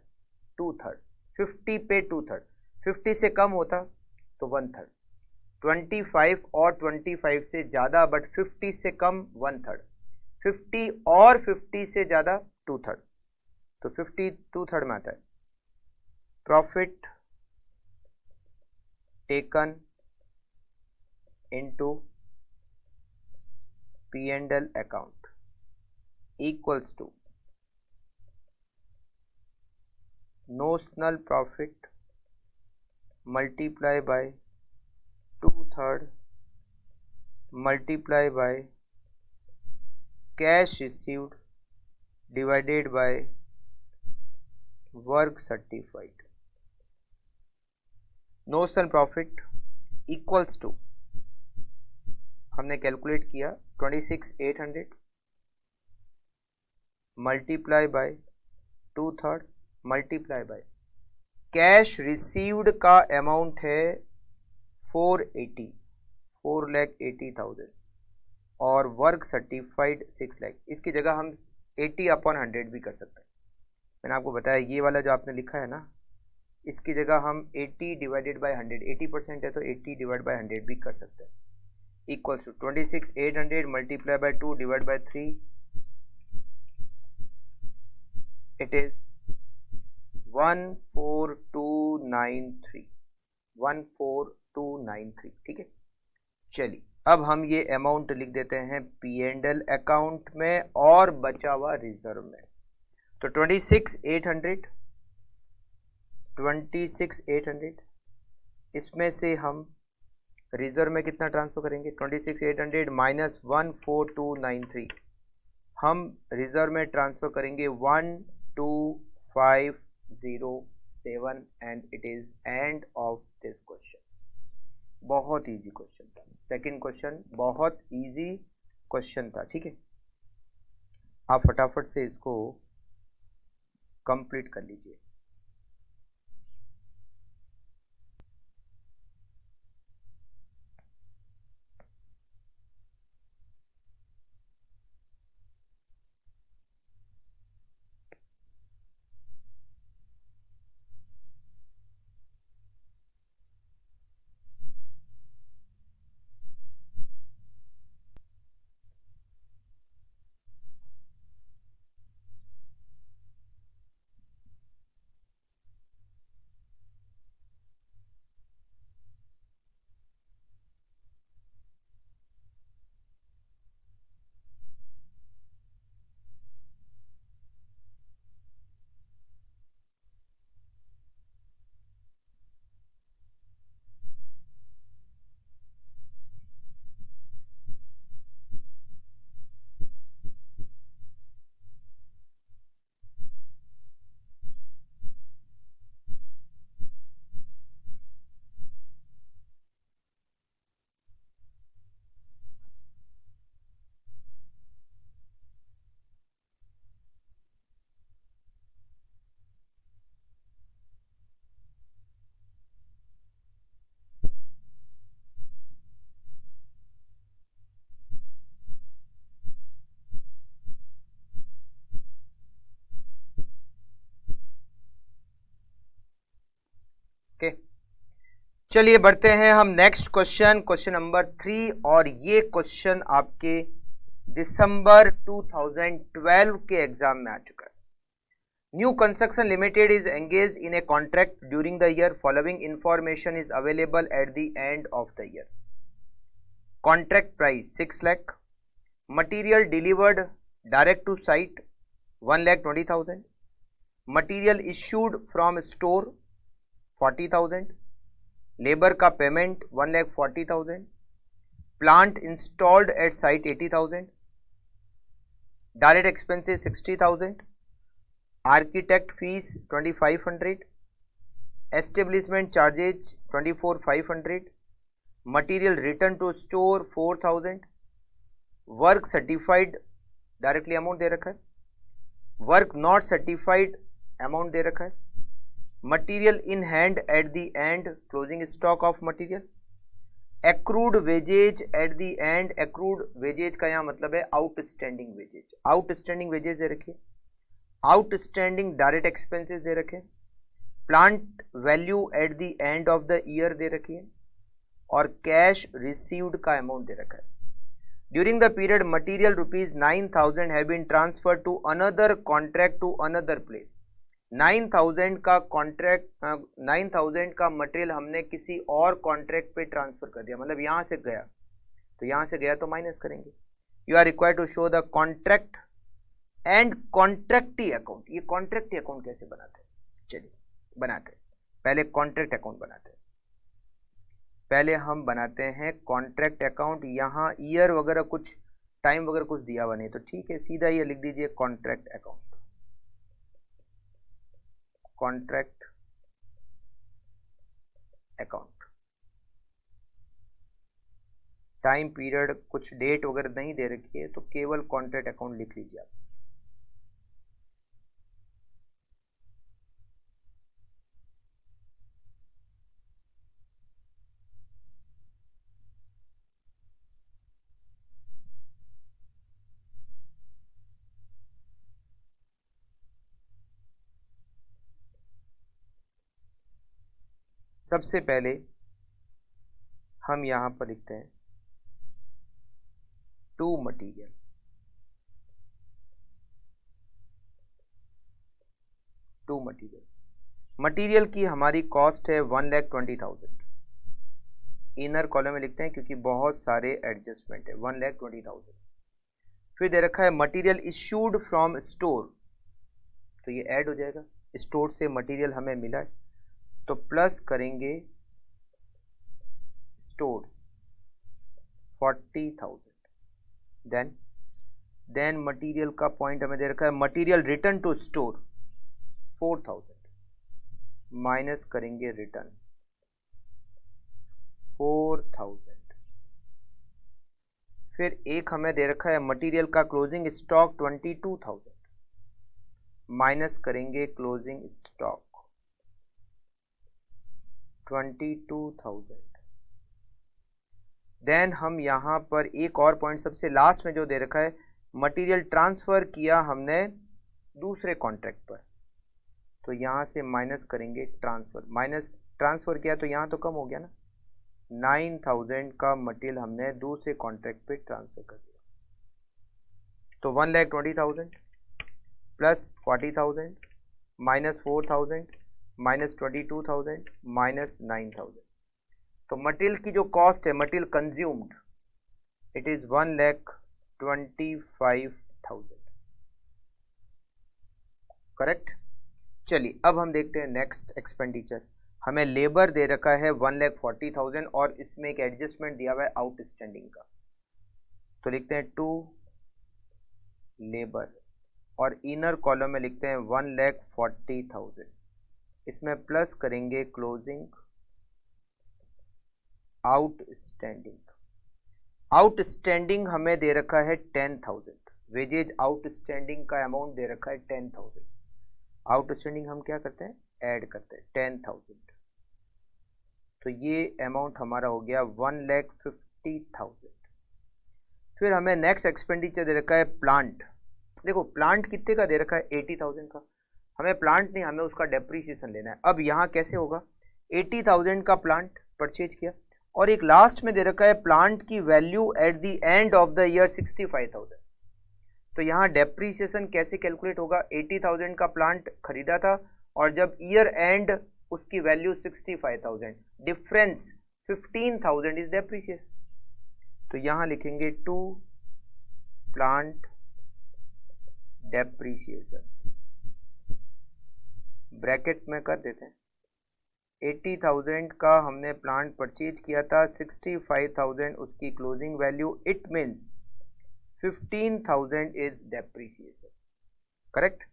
2/3। 50 पे 2/3, 50 से कम होता तो 1/3, 25 और 25 से ज़्यादा बट 50 से कम 1/3, 50 और 50 से ज़्यादा 2/3, तो 50 2/3 में आता है। Profit taken into P&L account equals to notional profit multiply by 2/3 multiply by cash received divided by work certified। notional profit equals to, हमने कैलकुलेट किया 26,800 multiply by 2/3 multiply by cash received का अमाउंट है 4,80,000 और work certified 6 lakh. इसकी जगह हम 80/100 भी कर सकते हैं। मैंने आपको बताया ये वाला जो आपने लिखा है ना, इसकी जगह हम 80 डिवाइडेड बाय 100, 80% है तो 80 डिवाइड बाय 100 भी कर सकते हैं। Equals to 26,800 multiply by 2 divide by 3, it is 14293, 14293। ठीक है, चलिए अब हम ये अमाउंट लिख देते हैं P&L अकाउंट में और बचा हुआ रिजर्व में। तो 26,800 इसमें से हम रिजर्व में कितना ट्रांसफर करेंगे? 26,800 माइनस 14293 हम रिजर्व में ट्रांसफर करेंगे 12507 and it is end of this question. बहुत इजी क्वेश्चन था, सेकंड क्वेश्चन बहुत इजी क्वेश्चन था। ठीक है, आप फटाफट से इसको कंप्लीट कर लीजिए। चलिए बढ़ते हैं हम नेक्स्ट क्वेश्चन, क्वेश्चन नंबर 3। और ये क्वेश्चन आपके दिसंबर 2012 के एग्जाम में आ चुका है। New construction limited is engage in a contract during the year, following information is available at the end of the year. Contract price 6 lakh, material delivered direct to site 1,20,000, material issued from store 40,000, labour का payment 1,40,000, Plant installed at site 80,000. Direct expenses 60,000. Architect fees 2,500. Establishment charges 24,500. Material return to store 4,000. Work certified directly amount दे रखा है. Work not certified amount दे रखा है. Material in hand at the end closing stock of material. Accrued wages at the end. Accrued wages का यहाँ मतलब है आउटस्टैंडिंग वेजेज. आउटस्टैंडिंग वेजेज दे रखे. आउटस्टैंडिंग डायरेक्ट एक्सपेंसेस दे रखे. Plant value at the end of the year दे रखी है और कैश रिसीव्ड का अमाउंट दे रखा है. During the period material rupees 9,000 have been transferred to another contract to another place. 9,000 का कॉन्ट्रैक्ट 9,000 का मटेरियल हमने किसी और कॉन्ट्रैक्ट पे ट्रांसफर कर दिया. मतलब यहां से गया तो यहां से गया तो माइनस करेंगे. You are required to show the contract and contractee account. ये कॉन्ट्रैक्टी अकाउंट कैसे बनाते हैं? चलिए बनाते हैं. पहले कॉन्ट्रैक्ट अकाउंट बनाते हैं. पहले हम बनाते हैं कॉन्ट्रैक्ट अकाउंट. यहाँ ईयर वगैरह कुछ टाइम वगैरह कुछ दिया हुआ नहीं तो ठीक है, सीधा ये लिख दीजिए contract account. Contract account. Time period कुछ डेट वगैरह नहीं दे रखी है तो केवल कॉन्ट्रैक्ट अकाउंट लिख लीजिए आप. सबसे पहले हम यहां पर लिखते हैं to material. To material. Material की हमारी कॉस्ट है 1,20,000. इनर कॉलम में लिखते हैं क्योंकि बहुत सारे एडजस्टमेंट है. 1,20,000. फिर दे रखा है मटीरियल इश्यूड फ्रॉम स्टोर तो ये ऐड हो जाएगा. स्टोर से मटीरियल हमें मिला है तो प्लस करेंगे स्टोर 40,000. देन मटीरियल का पॉइंट हमें दे रखा है material return to store 4,000 minus करेंगे रिटर्न 4,000. फिर एक हमें दे रखा है मटीरियल का क्लोजिंग स्टॉक 22,000 माइनस करेंगे क्लोजिंग स्टॉक 22,000. देन हम यहां पर एक और पॉइंट सबसे लास्ट में जो दे रखा है मटेरियल ट्रांसफर किया हमने दूसरे कॉन्ट्रैक्ट पर तो यहां से माइनस करेंगे ट्रांसफर. माइनस ट्रांसफर किया तो यहां तो कम हो गया ना. 9,000 का मटेरियल हमने दूसरे कॉन्ट्रैक्ट पे ट्रांसफर कर दिया तो 1,20,000 प्लस 40,000 माइनस 4,000 माइनस 22,000 माइनस 9,000. तो मटेरियल की जो कॉस्ट है material consumed it is 1,25,000. Correct. चलिए अब हम देखते हैं नेक्स्ट एक्सपेंडिचर. हमें लेबर दे रखा है 1,40,000 और इसमें एक एडजस्टमेंट दिया हुआ है आउटस्टैंडिंग का तो लिखते हैं टू लेबर और इनर कॉलम में लिखते हैं 1,40,000. इसमें प्लस करेंगे क्लोजिंग आउटस्टैंडिंग. आउटस्टैंडिंग हमें दे रखा है 10,000. वेजेज आउटस्टैंडिंग का अमाउंट दे रखा है 10,000. आउटस्टैंडिंग हम क्या करते हैं ऐड करते हैं 10,000 तो ये अमाउंट हमारा हो गया 1,50,000. फिर हमें नेक्स्ट एक्सपेंडिचर दे रखा है प्लांट. देखो प्लांट कितने का दे रखा है 80,000 का. हमें प्लांट नहीं हमें उसका डेप्रीसिएशन लेना है. अब यहाँ कैसे होगा 80,000 का प्लांट परचेज किया और एक लास्ट में दे रखा है प्लांट की value at the end of the year 65,000. तो यहाँ डेप्रीसिएशन कैसे कैलकुलेट होगा 80,000 का प्लांट खरीदा था और जब ईयर एंड उसकी वैल्यू 65,000 डिफरेंस 15,000 इज डेप्रीसिएशन. तो यहाँ लिखेंगे टू प्लांट डेप्रीसिएशन ब्रैकेट में कर देते हैं 80,000 का हमने प्लांट परचेज किया था, 65,000 उसकी closing value, it means 15,000 is depreciation, correct.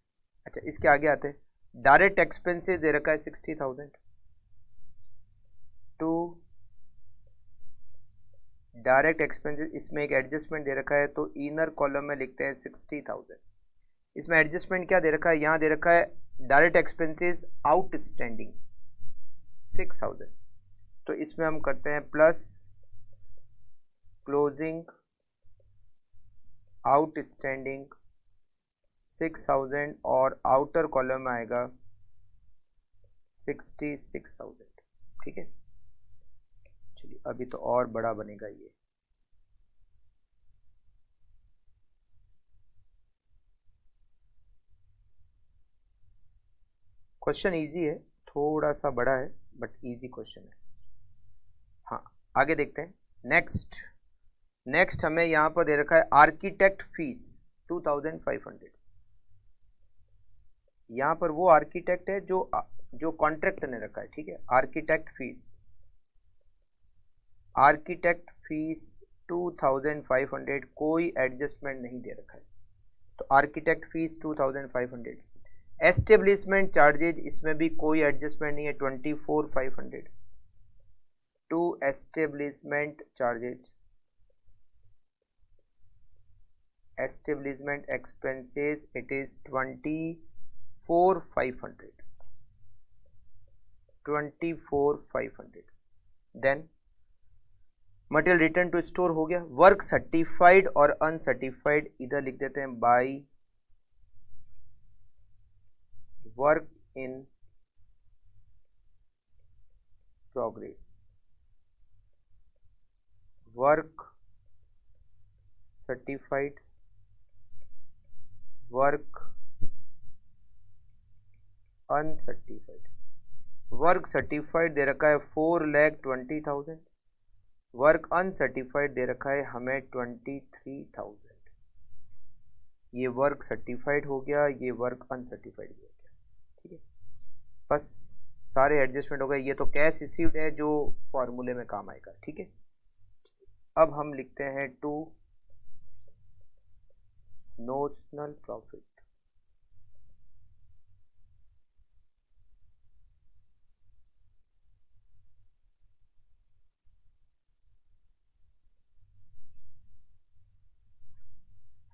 अच्छा, इसके आगे आते हैं, डायरेक्ट एक्सपेंसेस दे रखा है 60,000 टू डायरेक्ट एक्सपेंसेस, इसमें एक एडजस्टमेंट दे रखा है, तो इनर कॉलम में लिखते हैं 60,000। इसमें एडजस्टमेंट क्या दे रखा है, यहां दे रखा है डायरेक्ट एक्सपेंसेस आउटस्टैंडिंग 6,000, तो इसमें हम करते हैं प्लस क्लोजिंग आउटस्टैंडिंग 6,000 और आउटर कॉलम में आएगा 66,000, ठीक है। चलिए, अभी तो और बड़ा बनेगा ये। क्वेश्चन इजी है, थोड़ा सा बड़ा है बट इजी क्वेश्चन है। हाँ, आगे देखते हैं। नेक्स्ट हमें यहां पर दे रखा है आर्किटेक्ट फीस 2,500। यहां पर वो आर्किटेक्ट है जो कॉन्ट्रैक्ट ने रखा है, ठीक है। आर्किटेक्ट फीस 2,500, कोई एडजस्टमेंट नहीं दे रखा है, तो आर्किटेक्ट फीस 2,500। एस्टेब्लिशमेंट चार्जेज, इसमें भी कोई एडजस्टमेंट नहीं है, 24,500 to establishment charges. Establishment expenses it is 24,500। Then material return to store हो गया। वर्क सर्टिफाइड और अनसर्टिफाइड इधर लिख देते हैं by work in progress. Work certified, work uncertified. Work certified दे रखा है 4,20,000, वर्क अनसर्टिफाइड दे रखा है हमें 23,000। ये वर्क सर्टिफाइड हो गया, ये वर्क अनसर्टिफाइड हो गया, ठीक है। बस सारे एडजस्टमेंट हो गए। ये तो कैश रिसीव्ड है जो फॉर्मूले में काम आएगा, ठीक है। अब हम लिखते हैं टू नोशनल प्रॉफिट।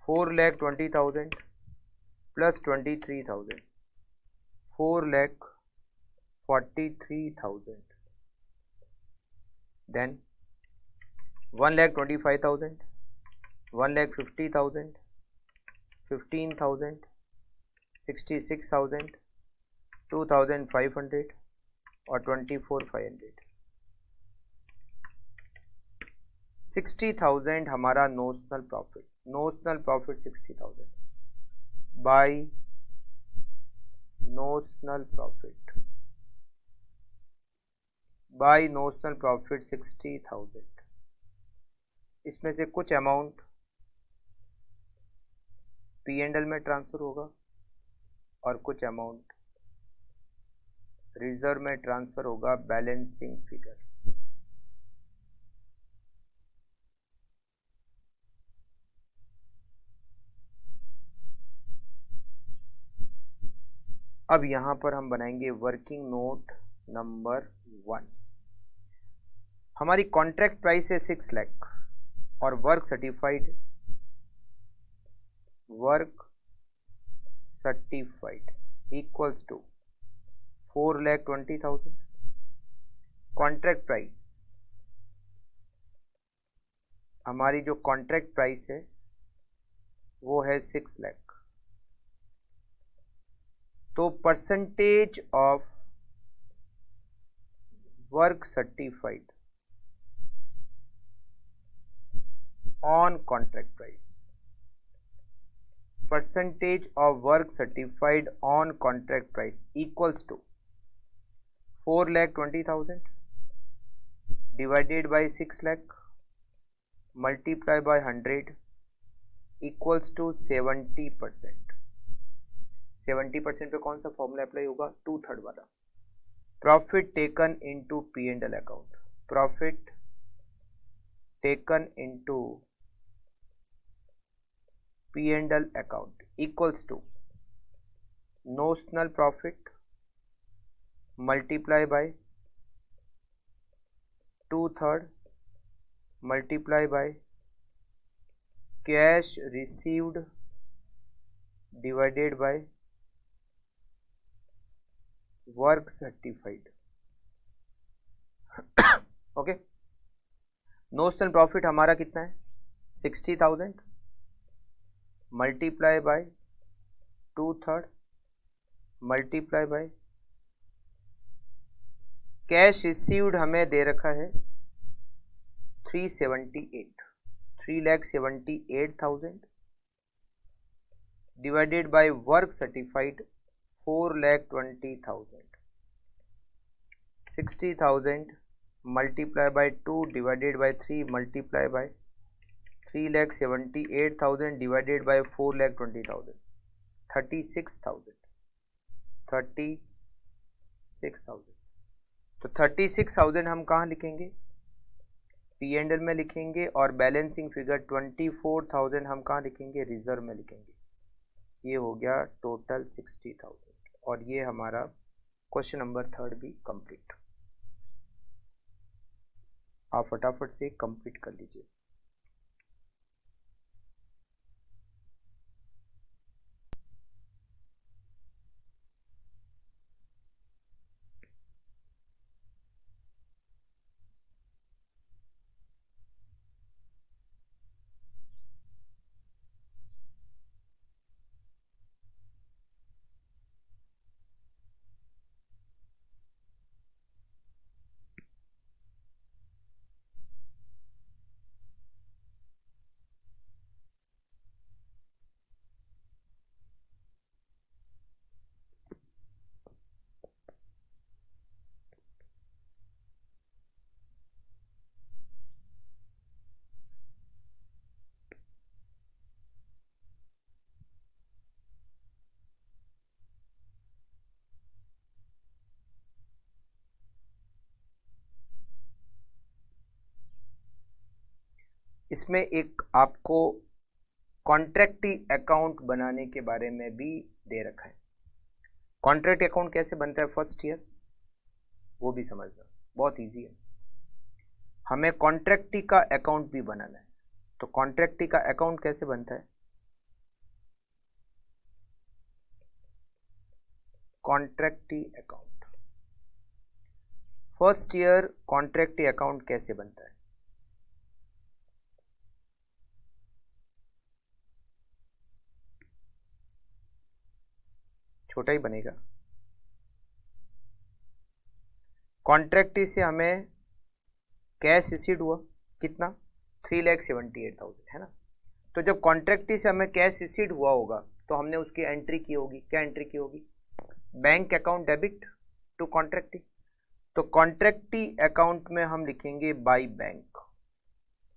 $4,20,000 प्लस 23,000, 4,43,000। देन 1,25,000, 1,50,000, 15,000, 66,000, 2,500 और 24,500। 60,000 हमारा notional profit. Notional profit 60,000 by notional profit 60,000। इसमें से कुछ अमाउंट P&L में ट्रांसफर होगा और कुछ अमाउंट रिजर्व में ट्रांसफर होगा, बैलेंसिंग फिगर। अब यहां पर हम बनाएंगे वर्किंग नोट नंबर 1। हमारी कॉन्ट्रैक्ट प्राइस है 6 लाख और work certified equals to 4,20,000। Contract price, हमारी जो कॉन्ट्रैक्ट प्राइस है वो है 6 लाख, तो percentage of work certified on contract price, percentage of work certified on contract price equals to 4,20,000 divided by 6 lakh multiply by 100 equals to 70%। 70% पे कौन सा फॉर्मूला अप्लाई होगा, 2/3 वाला। profit taken into P&L account, profit taken into P&L account equals to notional profit multiply by 2/3 multiply by cash received divided by work certified. Okay, notional profit हमारा कितना है 60,000 multiply by 2/3 multiply by cash received हमें दे रखा है 3,78,000 divided by work certified 4,20,000। 60,000 multiply by 2 divided by 3 multiply by 3,78,000 divided by 4,20,000 36,000 तो 36,000 हम कहाँ लिखेंगे P&L में लिखेंगे और बैलेंसिंग फिगर 24,000 हम कहाँ लिखेंगे रिजर्व में लिखेंगे। ये हो गया टोटल 60,000 और ये हमारा क्वेश्चन नंबर 3 भी कंप्लीट। आप फटाफट से कंप्लीट कर लीजिए। इसमें एक आपको कॉन्ट्रैक्ट अकाउंट बनाने के बारे में भी दे रखा है। कॉन्ट्रैक्ट अकाउंट कैसे बनता है फर्स्ट ईयर, वो भी समझना बहुत इजी है। हमें कॉन्ट्रैक्ट का अकाउंट भी बनाना है, तो कॉन्ट्रैक्ट का अकाउंट कैसे बनता है, contract account first year contract account कैसे बनता है। छोटा ही बनेगा। कॉन्ट्रैक्ट से हमें कैश रिसीव्ड हुआ कितना 3,78,000 है ना। तो जब कॉन्ट्रैक्ट से हमें कैश रिसीव्ड हुआ होगा तो हमने उसकी एंट्री की होगी। क्या एंट्री की होगी, bank account debit to contract. तो कॉन्ट्रैक्ट अकाउंट में हम लिखेंगे बाय बैंक,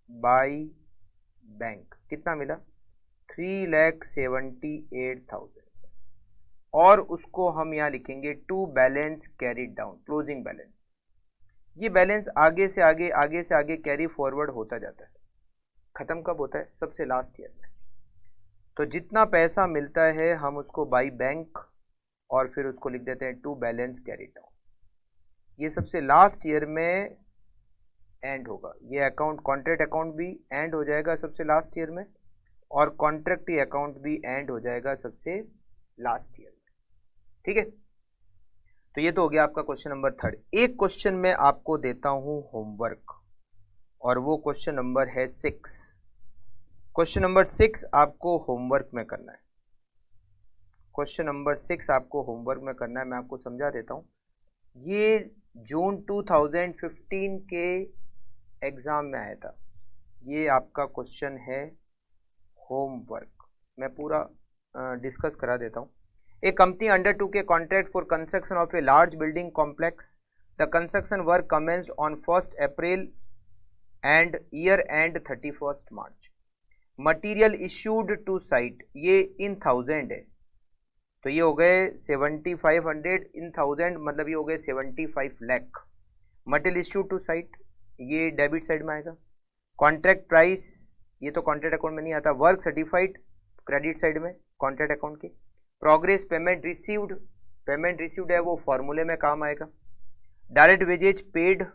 बाय बैंक कितना मिला 3,78,000 और उसको हम यहाँ लिखेंगे to balance carried down, closing balance. ये बैलेंस आगे से आगे कैरी फॉरवर्ड होता जाता है। खत्म कब होता है, सबसे लास्ट ईयर में। तो जितना पैसा मिलता है हम उसको बाई बैंक और फिर उसको लिख देते हैं टू बैलेंस कैरीड डाउन। ये सबसे लास्ट ईयर में एंड होगा। ये अकाउंट कॉन्ट्रैक्ट अकाउंट भी एंड हो जाएगा सबसे लास्ट ईयर में और कॉन्ट्रैक्ट अकाउंट भी एंड हो जाएगा सबसे लास्ट ईयर में। ठीक है, तो ये तो हो गया आपका क्वेश्चन नंबर 3। एक क्वेश्चन मैं आपको देता हूं होमवर्क और वो क्वेश्चन नंबर है 6। क्वेश्चन नंबर 6 आपको होमवर्क में करना है। क्वेश्चन नंबर 6 आपको होमवर्क में करना है। मैं आपको समझा देता हूं। ये जून 2015 के एग्जाम में आया था। ये आपका क्वेश्चन है होमवर्क। मैं पूरा डिस्कस करा देता हूं। A company undertook a contract for construction of a large building complex. The construction work commenced on 1st April and year end 31st March. Material issued to site, ये in 1000 है, तो ये हो गए 7500 इन 1000, मतलब ये हो गए 75 lakh. Material issue to site, ये डेबिट साइड में आएगा। कॉन्ट्रैक्ट प्राइस, ये तो कॉन्ट्रैक्ट अकाउंट में नहीं आता। वर्क सर्टिफाइड क्रेडिट साइड में कॉन्ट्रैक्ट अकाउंट के। Progress payment received, payment received है वो फॉर्मूले में काम आएगा। डायरेक्ट वेजेज पेड,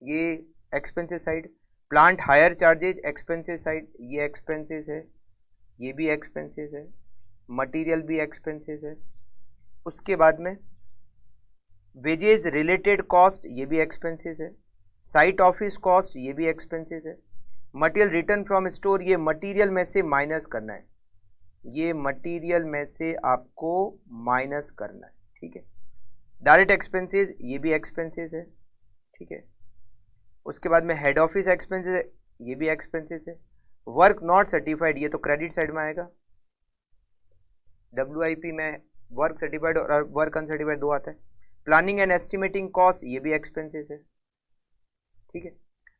ये expenses side. Plant hire charges expenses side, ये एक्सपेंसेस है, ये भी एक्सपेंसेस है। मटेरियल भी एक्सपेंसेस है। उसके बाद में वेजेज रिलेटेड कॉस्ट, ये भी एक्सपेंसेस है। साइट ऑफिस कॉस्ट, ये भी एक्सपेंसेस है। मटेरियल रिटर्न फ्रॉम स्टोर, ये मटेरियल में से माइनस करना है, ये मटेरियल में से आपको माइनस करना है, ठीक है। डायरेक्ट एक्सपेंसेस, ये भी एक्सपेंसेस है, ठीक है। उसके बाद में हेड ऑफिस एक्सपेंसेस है, ये भी एक्सपेंसेस है। वर्क नॉट सर्टिफाइड, ये तो क्रेडिट साइड में आएगा। WIP में वर्क सर्टिफाइड और वर्क अनसर्टिफाइड दो आता है। प्लानिंग एंड एस्टिमेटिंग कॉस्ट, ये भी एक्सपेंसेस है, ठीक है।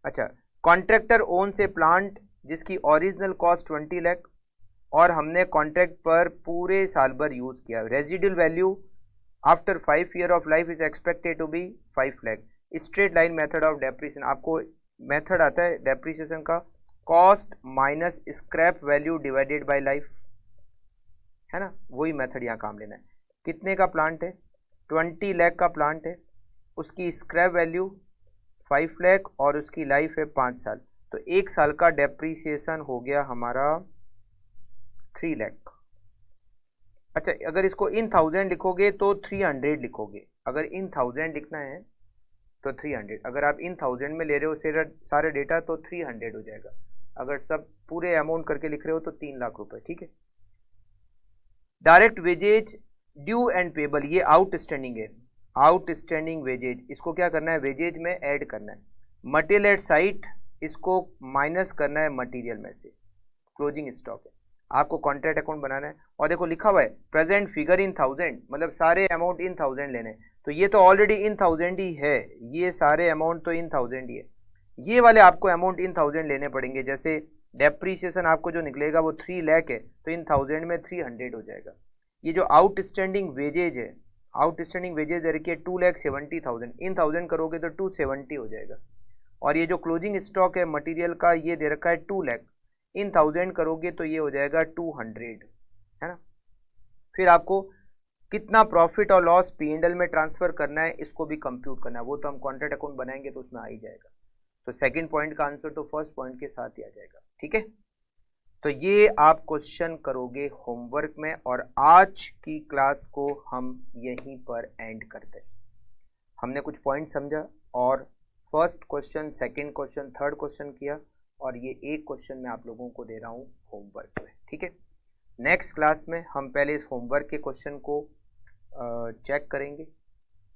अच्छा, कॉन्ट्रैक्टर ओन से प्लांट जिसकी ओरिजिनल कॉस्ट 20 लाख और हमने कॉन्ट्रैक्ट पर पूरे साल भर यूज किया। Residual value after 5 year of life is expected to be 5 lakh. Straight line method of depreciation, आपको मेथड आता है डेप्रिसिएशन का, cost minus scrap value divided by life, है ना, वही मेथड यहाँ काम लेना है। कितने का प्लांट है? 20 लाख का प्लांट है, उसकी स्क्रैप वैल्यू 5 लाख और उसकी लाइफ है 5 साल, तो 1 साल का डेप्रिसिएशन हो गया हमारा 3 लाख। अच्छा, अगर इसको इन 1000 लिखोगे तो 300 लिखोगे। अगर इन 1000 लिखना है तो 300, अगर आप इन 1000 में ले रहे हो सारे डेटा तो 300 हो जाएगा। अगर सब पूरे अमाउंट करके लिख रहे हो तो 3 लाख रुपए, ठीक है। Direct wages due and payable, ये आउटस्टैंडिंग है, आउटस्टैंडिंग वेजेज, इसको क्या करना है? वेजेज में ऐड करना है। मटेरियल एट साइट, इसको माइनस करना है मटेरियल में से। क्लोजिंग स्टॉक है, आपको कॉन्ट्रैक्ट अकाउंट बनाना है। और देखो लिखा हुआ है प्रेजेंट फिगर इन 1000, मतलब सारे अमाउंट इन 1000 लेने हैं, तो ये तो ऑलरेडी इन 1000 ही है, ये सारे अमाउंट तो इन 1000 ही है। ये वाले आपको अमाउंट इन 1000 लेने पड़ेंगे। जैसे डेप्रीसिएशन आपको जो निकलेगा वो 3 लाख है, तो इन 1000 में 300 हो जाएगा। ये जो आउटस्टैंडिंग वेजेज है, आउटस्टैंडिंग वेजेज दे रखी है 2,70,000, इन 1000 करोगे तो 270 हो जाएगा। और ये जो क्लोजिंग स्टॉक है मटेरियल का, ये दे रखा है 2 लाख, इन 1000 करोगे तो ये हो जाएगा 200, है ना। फिर आपको कितना प्रॉफिट और लॉस P&L में ट्रांसफर करना है, इसको भी कंप्यूट करना है, वो तो हम कॉन्ट्रैक्ट अकाउंट बनाएंगे तो उसमें आ ही जाएगा। तो सेकंड पॉइंट का आंसर तो फर्स्ट पॉइंट के साथ ही आ जाएगा, ठीक है। तो ये आप क्वेश्चन करोगे होमवर्क में, और आज की क्लास को हम यहीं पर एंड करते हैं। हमने कुछ पॉइंट समझा और first question, second question, third question किया, और ये एक क्वेश्चन मैं आप लोगों को दे रहा हूँ होमवर्क में, ठीक है। नेक्स्ट क्लास में हम पहले इस होमवर्क के क्वेश्चन को चेक करेंगे,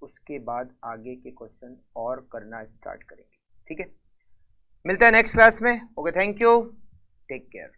उसके बाद आगे के क्वेश्चन और करना स्टार्ट करेंगे, ठीक है। मिलता है नेक्स्ट क्लास में। Okay, thank you, take care.